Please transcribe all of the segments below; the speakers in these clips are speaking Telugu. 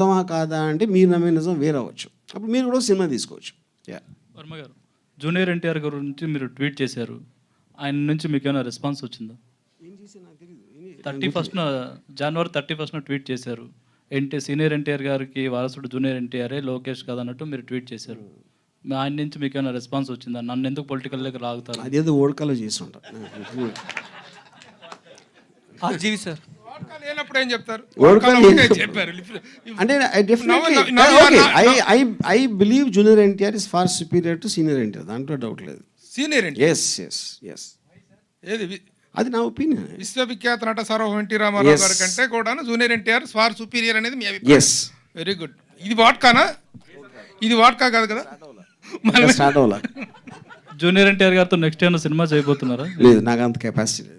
నిజమా కాదా అంటే మీరు నమ్మే నిజం వేరే అవ్వచ్చు. అప్పుడు మీరు కూడా సినిమా తీసుకోవచ్చు. వర్మ గారు, జూనియర్ ఎన్టీఆర్ గారి గురించి మీరు ట్వీట్ చేశారు. ఆయన నుంచి మీకు ఏమైనా రెస్పాన్స్ వచ్చిందా? 31 జనవరి 31 ట్వీట్ చేశారు. సీనియర్ ఎన్టీఆర్ గారికి వారసుడు జూనియర్ ఎన్టీఆర్ఏ, లోకేష్ కాదన్నట్టు మీరు ట్వీట్ చేశారు. ఆయన నుంచి మీకు ఏమైనా రెస్పాన్స్ వచ్చిందా? నన్ను ఎందుకు పొలిటికల్ దగ్గర లాగుతారు? అదేదో ఓడకాలో చేసి ఉంటారు. జీవి సార్ లేనప్పుడు ఏం చెప్తారు? చెప్పారు అంటే I believe junior NTR is far superior to senior NTR, దాంట్లో డౌట్ లేదు. సీనియర్ ఎస్ ఏది అది నా ఒపీనియన్. విశ్వవిఖ్యాత నట సార్వభౌమ ఎన్టీ రామారావు గారి కంటే కూడా జూనియర్ ఎన్టీఆర్ ఫార్ సుపీరియర్ అనేది మీ అభిప్రాయం? Very good. ఇది వాట్కానా? ఇది వాట్కా కాదు కదా. జూనియర్ ఎన్టీఆర్ గారితో నెక్స్ట్ ఏమైనా సినిమా చేయబోతున్నారా? లేదు, నాకు అంత కెపాసిటీ లేదు.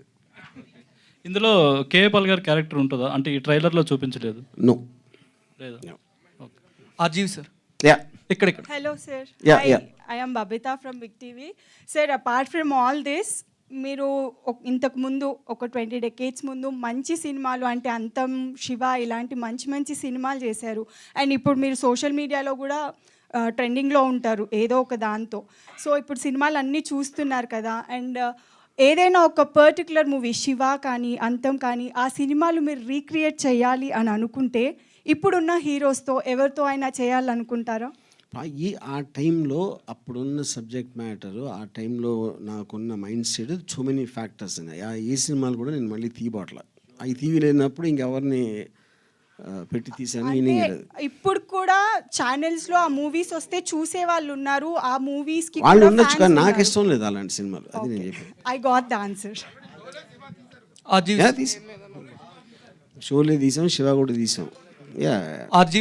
ఇందులో కేఏ పాల్ గారి క్యారెక్టర్ ఉంటుందా? అంటే ఈ ట్రైలర్లో చూపించలేదు. నో లేదా? జీవి సార్ ఇక్కడ. Hello sir. Yeah. I am Babita from Big TV. Sir, apart from all this, మీరు ఇంతకు ముందు ఒక 20 decades ముందు మంచి సినిమాలు అంటే అంతం, శివ ఇలాంటి మంచి మంచి సినిమాలు చేశారు. అండ్ ఇప్పుడు మీరు సోషల్ మీడియాలో కూడా ట్రెండింగ్లో ఉంటారు ఏదో ఒక దాంతో. సో ఇప్పుడు సినిమాలు అన్నీ చూస్తున్నారు కదా. అండ్ ఏదైనా ఒక పర్టికులర్ మూవీ శివ కానీ అంతం కానీ ఆ సినిమాలు మీరు రీక్రియేట్ చేయాలి అని అనుకుంటే ఇప్పుడున్న హీరోస్తో ఎవరితో అయినా చేయాలనుకుంటారా? ఆ టైంలో అప్పుడున్న సబ్జెక్ట్ మ్యాటరు, ఆ టైంలో నాకున్న mind set so many factors ఉన్నాయి. ఏ సినిమాలు కూడా నేను మళ్ళీ తీయబోట్లా. అవి తీయలేనప్పుడు ఇంకెవరిని పెట్టి తీసాను మీనింగ్ లేదు. ఇప్పుడు కూడా ఛానల్స్ లో ఆ మూవీస్ వస్తే చూసే వాళ్ళు ఉన్నారు. ఆ మూవీస్ కి వాళ్ళు ఉండొచ్చు కానీ నాకు ఇష్టం లేదు అలాంటి సినిమాలు. అది నేను చెప్పాను. I got the answer. Sholay తీసాం, శివ కూడా తీసాం.